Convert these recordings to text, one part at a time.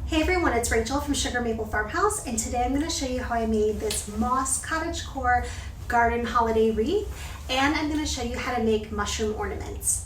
Hey everyone, it's Rachel from Sugar Maple Farmhouse, and today I'm going to show you how I made this moss cottagecore garden holiday wreath, and I'm going to show you how to make mushroom ornaments.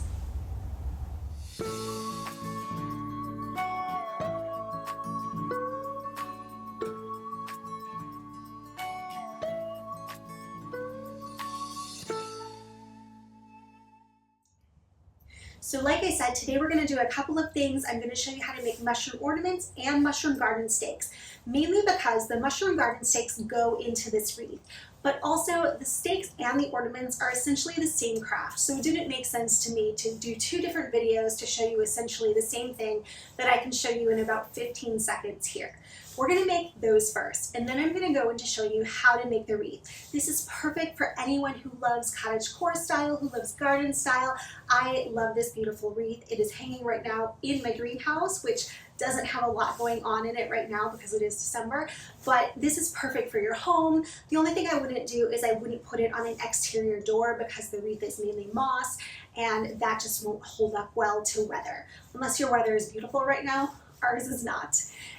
So like I said, today we're going to do a couple of things. I'm going to show you how to make mushroom ornaments and mushroom garden stakes, mainly because the mushroom garden stakes go into this wreath. But also the stakes and the ornaments are essentially the same craft, so it didn't make sense to me to do two different videos to show you essentially the same thing that I can show you in about 15 seconds here. We're going to make those first, and then I'm going to go in to show you how to make the wreath. This is perfect for anyone who loves cottagecore style, who loves garden style. I love this beautiful wreath. It is hanging right now in my greenhouse, which doesn't have a lot going on in it right now because it is December, but this is perfect for your home. The only thing I wouldn't do is I wouldn't put it on an exterior door because the wreath is mainly moss and that just won't hold up well to weather. Unless your weather is beautiful right now, ours is not.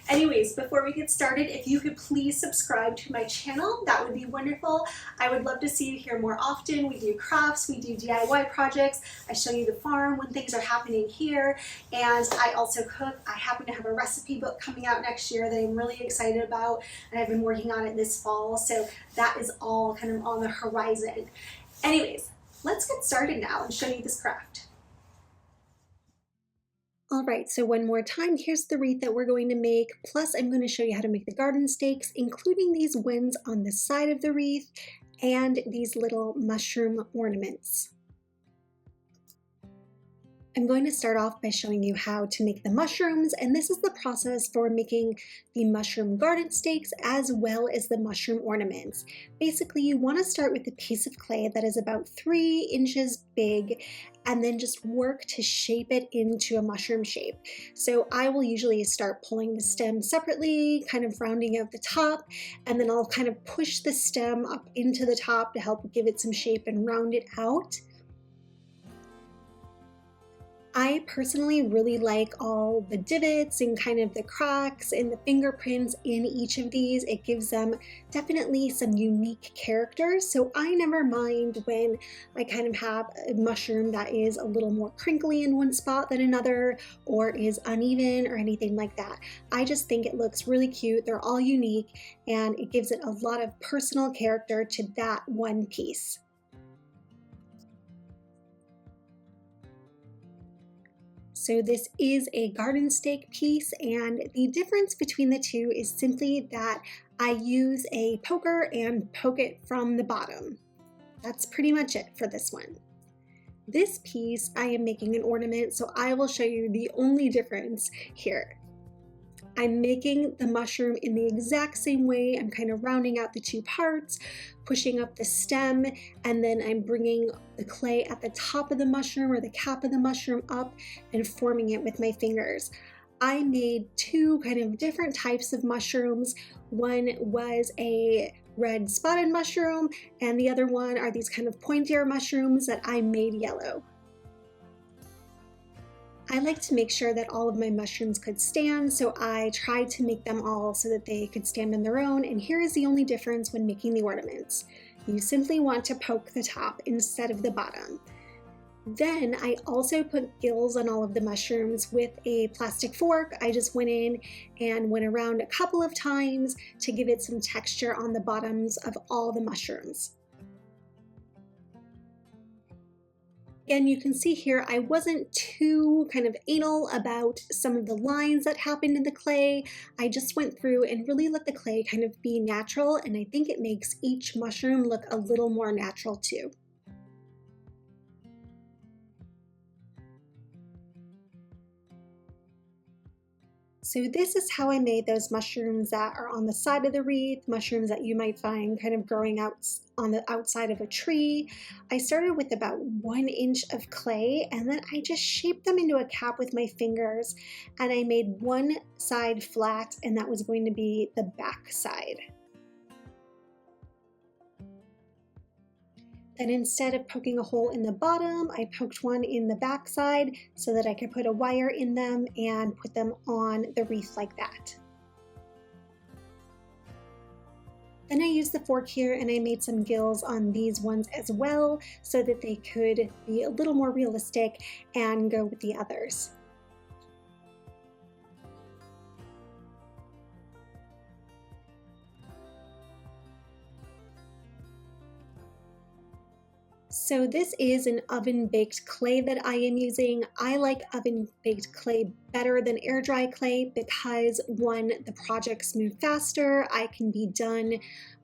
Anyways, before we get started, if you could please subscribe to my channel, that would be wonderful. I would love to see you here more often. We do crafts, we do DIY projects. I show you the farm when things are happening here, and I also cook. I happen to have a recipe book coming out next year that I'm really excited about, and I've been working on it this fall, so that is all kind of on the horizon. Anyways, let's get started now and show you this craft. All right, so one more time, here's the wreath that we're going to make, plus I'm going to show you how to make the garden stakes, including these winds on the side of the wreath and these little mushroom ornaments. I'm going to start off by showing you how to make the mushrooms, and this is the process for making the mushroom garden stakes as well as the mushroom ornaments. Basically, you want to start with a piece of clay that is about 3 inches big and then just work to shape it into a mushroom shape. So I will usually start pulling the stem separately, kind of rounding out the top, and then I'll kind of push the stem up into the top to help give it some shape and round it out. I personally really like all the divots and kind of the cracks and the fingerprints in each of these. It gives them definitely some unique character. So I never mind when I kind of have a mushroom that is a little more crinkly in one spot than another or is uneven or anything like that. I just think it looks really cute. They're all unique and it gives it a lot of personal character to that one piece. So this is a garden stake piece, and the difference between the two is simply that I use a poker and poke it from the bottom. That's pretty much it for this one. This piece I am making an ornament, so I will show you the only difference here. I'm making the mushroom in the exact same way. I'm kind of rounding out the two parts, pushing up the stem, and then I'm bringing the clay at the top of the mushroom or the cap of the mushroom up and forming it with my fingers. I made two kind of different types of mushrooms. One was a red spotted mushroom, and the other one are these kind of pointier mushrooms that I made yellow. I like to make sure that all of my mushrooms could stand, so I tried to make them all so that they could stand on their own, and here is the only difference when making the ornaments. You simply want to poke the top instead of the bottom. Then I also put gills on all of the mushrooms with a plastic fork. I just went in and went around a couple of times to give it some texture on the bottoms of all the mushrooms. Again, you can see here I wasn't too kind of anal about some of the lines that happened in the clay. I just went through and really let the clay kind of be natural, and I think it makes each mushroom look a little more natural too. So this is how I made those mushrooms that are on the side of the wreath, mushrooms that you might find kind of growing out on the outside of a tree. I started with about 1 inch of clay, and then I just shaped them into a cap with my fingers, and I made one side flat, and that was going to be the back side. Then instead of poking a hole in the bottom, I poked one in the back side so that I could put a wire in them and put them on the wreath like that. Then I used the fork here and I made some gills on these ones as well so that they could be a little more realistic and go with the others. So this is an oven baked clay that I am using. I like oven baked clay better than air dry clay because one, the projects move faster. I can be done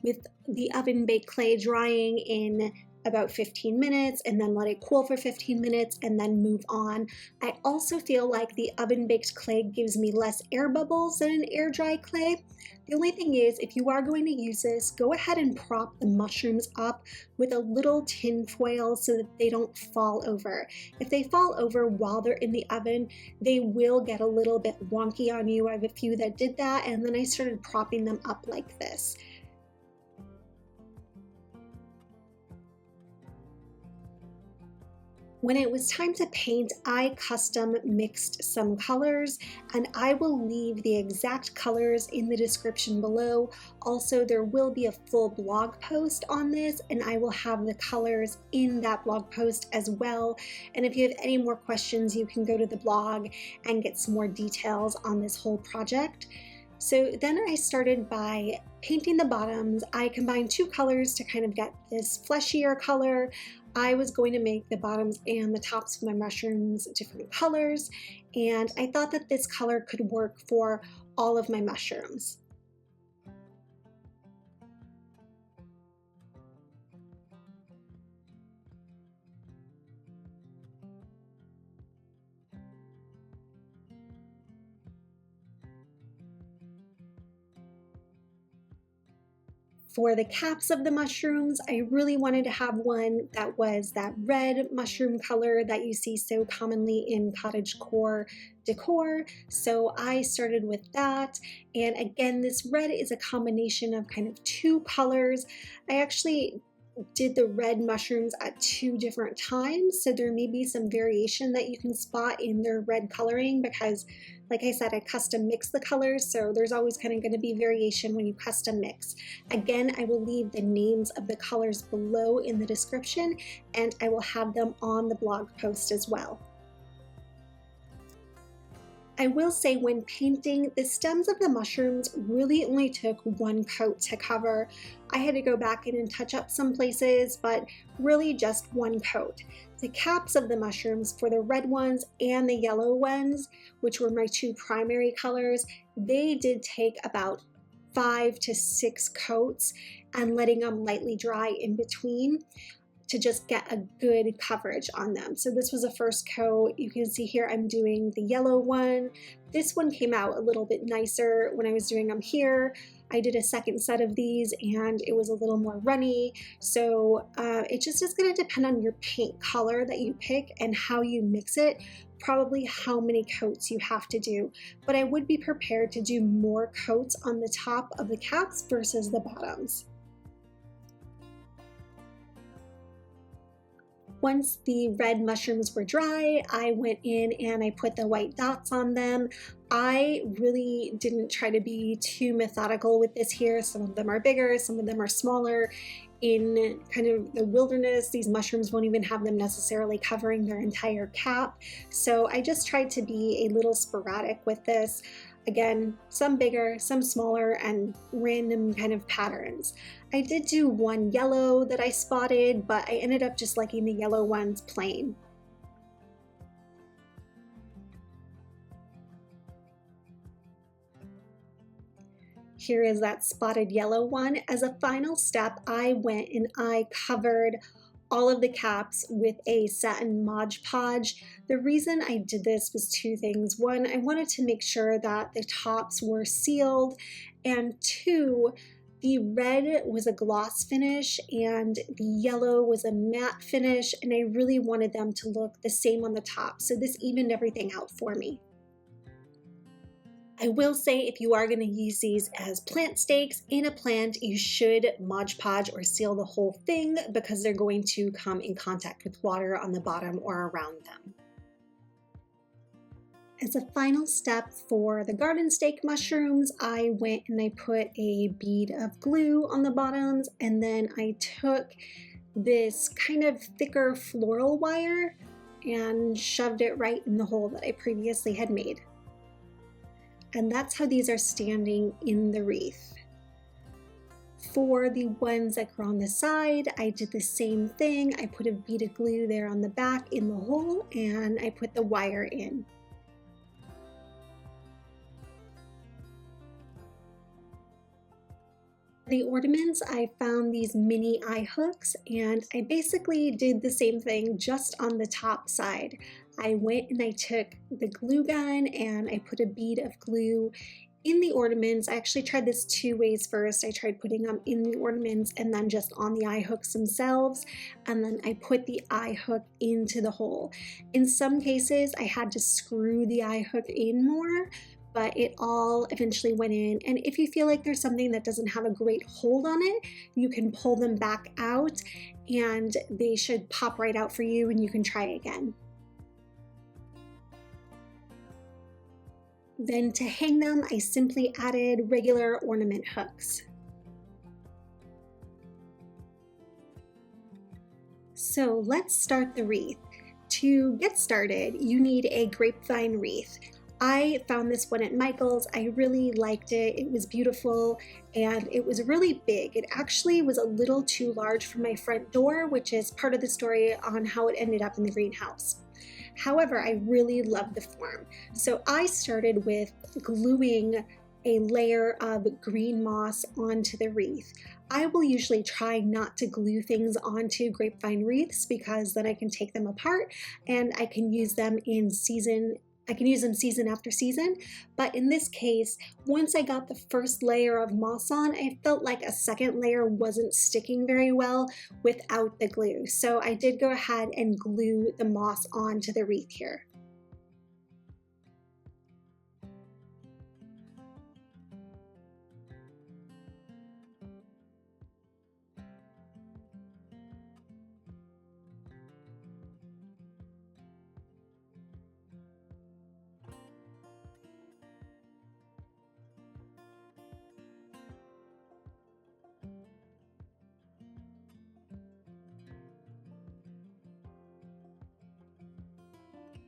with the oven baked clay drying in about 15 minutes and then let it cool for 15 minutes and then move on. I also feel like the oven baked clay gives me less air bubbles than an air dry clay. The only thing is, if you are going to use this, go ahead and prop the mushrooms up with a little tin foil so that they don't fall over. If they fall over while they're in the oven, they will get a little bit wonky on you. I have a few that did that, and then I started propping them up like this. When it was time to paint, I custom mixed some colors, and I will leave the exact colors in the description below. Also, there will be a full blog post on this, and I will have the colors in that blog post as well. And if you have any more questions, you can go to the blog and get some more details on this whole project. So then I started by painting the bottoms. I combined two colors to kind of get this fleshier color. I was going to make the bottoms and the tops of my mushrooms different colors, and I thought that this color could work for all of my mushrooms. For the caps of the mushrooms, I really wanted to have one that was that red mushroom color that you see so commonly in cottagecore decor. So I started with that. And again, this red is a combination of kind of two colors. I actually did the red mushrooms at two different times, so there may be some variation that you can spot in their red coloring because, like I said, I custom mix the colors, so there's always kind of going to be variation when you custom mix. Again, I will leave the names of the colors below in the description, and I will have them on the blog post as well. I will say when painting, the stems of the mushrooms really only took one coat to cover. I had to go back in and touch up some places, but really just one coat. The caps of the mushrooms, for the red ones and the yellow ones, which were my two primary colors, they did take about 5 to 6 coats and letting them lightly dry in between to just get a good coverage on them. So this was a first coat. You can see here I'm doing the yellow one. This one came out a little bit nicer when I was doing them here. I did a second set of these and it was a little more runny. So it just is gonna depend on your paint color that you pick and how you mix it, probably how many coats you have to do. But I would be prepared to do more coats on the top of the caps versus the bottoms. Once the red mushrooms were dry, I went in and I put the white dots on them. I really didn't try to be too methodical with this here. Some of them are bigger, some of them are smaller. In kind of the wilderness, these mushrooms won't even have them necessarily covering their entire cap. So I just tried to be a little sporadic with this. Again, some bigger, some smaller, and random kind of patterns. I did do one yellow that I spotted, but I ended up just liking the yellow ones plain. Here is that spotted yellow one. As a final step, I went and I covered all of the caps with a satin Mod Podge. The reason I did this was two things. One, I wanted to make sure that the tops were sealed, and two, the red was a gloss finish and the yellow was a matte finish, and I really wanted them to look the same on the top. So this evened everything out for me. I will say if you are going to use these as plant stakes in a plant, you should Mod Podge or seal the whole thing because they're going to come in contact with water on the bottom or around them. As a final step for the garden stake mushrooms, I went and I put a bead of glue on the bottoms, and then I took this kind of thicker floral wire and shoved it right in the hole that I previously had made. And that's how these are standing in the wreath. For the ones that go on the side, I did the same thing. I put a bead of glue there on the back in the hole, and I put the wire in. The ornaments, I found these mini eye hooks, and I basically did the same thing just on the top side. I went and I took the glue gun and I put a bead of glue in the ornaments. I actually tried this two ways first. I tried putting them in the ornaments and then just on the eye hooks themselves, and then I put the eye hook into the hole. In some cases, I had to screw the eye hook in more, but it all eventually went in. And if you feel like there's something that doesn't have a great hold on it, you can pull them back out and they should pop right out for you and you can try again. Then to hang them, I simply added regular ornament hooks. So let's start the wreath. To get started, you need a grapevine wreath. I found this one at Michael's. I really liked it. It was beautiful and it was really big. It actually was a little too large for my front door, which is part of the story on how it ended up in the greenhouse. However, I really loved the form. So I started with gluing a layer of green moss onto the wreath. I will usually try not to glue things onto grapevine wreaths because then I can take them apart and I can use them in season. I can use them season after season, but in this case, once I got the first layer of moss on, I felt like a second layer wasn't sticking very well without the glue. So I did go ahead and glue the moss onto the wreath here.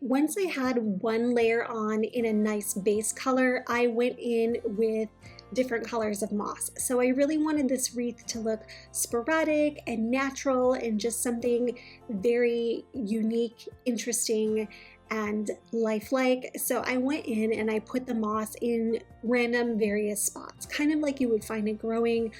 Once I had one layer on in a nice base color, I went in with different colors of moss. So I really wanted this wreath to look sporadic and natural and just something very unique, interesting, and lifelike. So I went in and I put the moss in random various spots, kind of like you would find it growing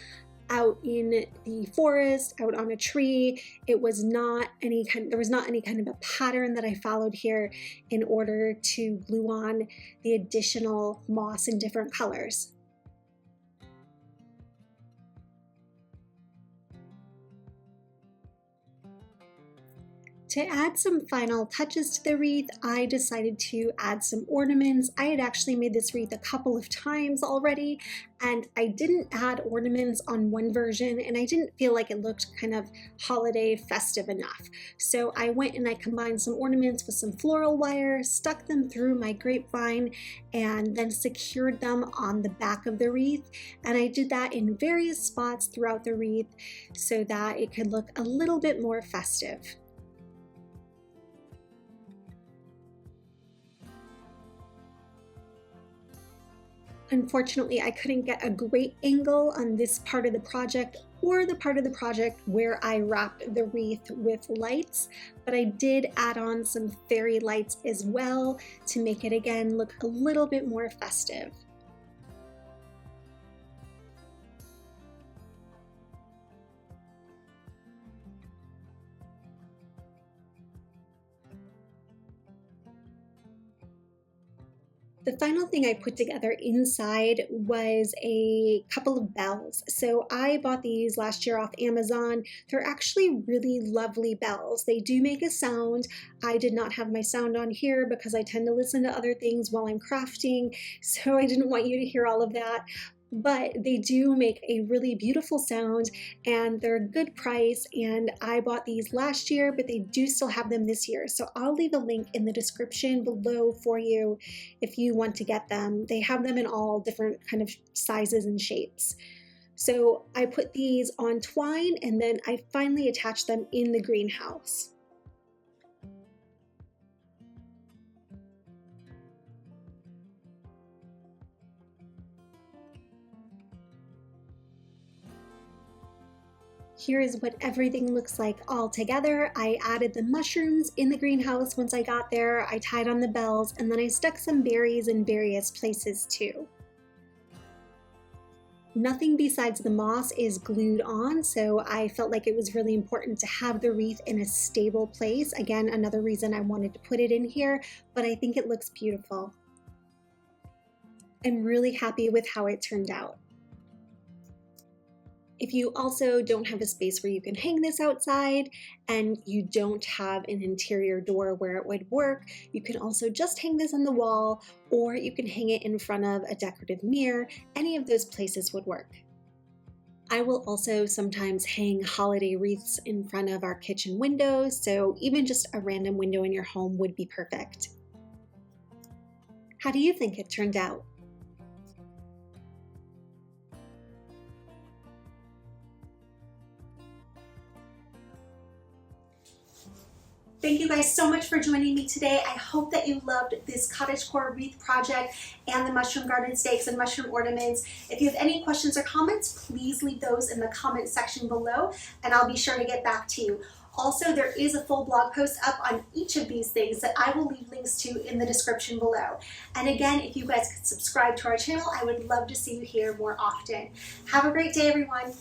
out in the forest, out on a tree. There was not any kind of a pattern that I followed here in order to glue on the additional moss in different colors. To add some final touches to the wreath, I decided to add some ornaments. I had actually made this wreath a couple of times already, and I didn't add ornaments on one version, and I didn't feel like it looked kind of holiday festive enough. So I went and I combined some ornaments with some floral wire, stuck them through my grapevine, and then secured them on the back of the wreath. And I did that in various spots throughout the wreath so that it could look a little bit more festive. Unfortunately, I couldn't get a great angle on this part of the project or the part of the project where I wrapped the wreath with lights, but I did add on some fairy lights as well to make it again look a little bit more festive. The final thing I put together inside was a couple of bells. So I bought these last year off Amazon. They're actually really lovely bells. They do make a sound. I did not have my sound on here because I tend to listen to other things while I'm crafting, so I didn't want you to hear all of that. But they do make a really beautiful sound and they're a good price, and I bought these last year, but they do still have them this year. So I'll leave a link in the description below for you if you want to get them. They have them in all different kind of sizes and shapes. So I put these on twine and then I finally attached them in the greenhouse. Here is what everything looks like all together. I added the mushrooms in the greenhouse once I got there. I tied on the bells and then I stuck some berries in various places too. Nothing besides the moss is glued on, so I felt like it was really important to have the wreath in a stable place. Again, another reason I wanted to put it in here, but I think it looks beautiful. I'm really happy with how it turned out. If you also don't have a space where you can hang this outside and you don't have an interior door where it would work, you can also just hang this on the wall, or you can hang it in front of a decorative mirror. Any of those places would work. I will also sometimes hang holiday wreaths in front of our kitchen windows, so even just a random window in your home would be perfect. How do you think it turned out? Thank you guys so much for joining me today. I hope that you loved this cottagecore wreath project and the mushroom garden stakes and mushroom ornaments. If you have any questions or comments, please leave those in the comment section below and I'll be sure to get back to you. Also, there is a full blog post up on each of these things that I will leave links to in the description below. And again, if you guys could subscribe to our channel, I would love to see you here more often. Have a great day, everyone.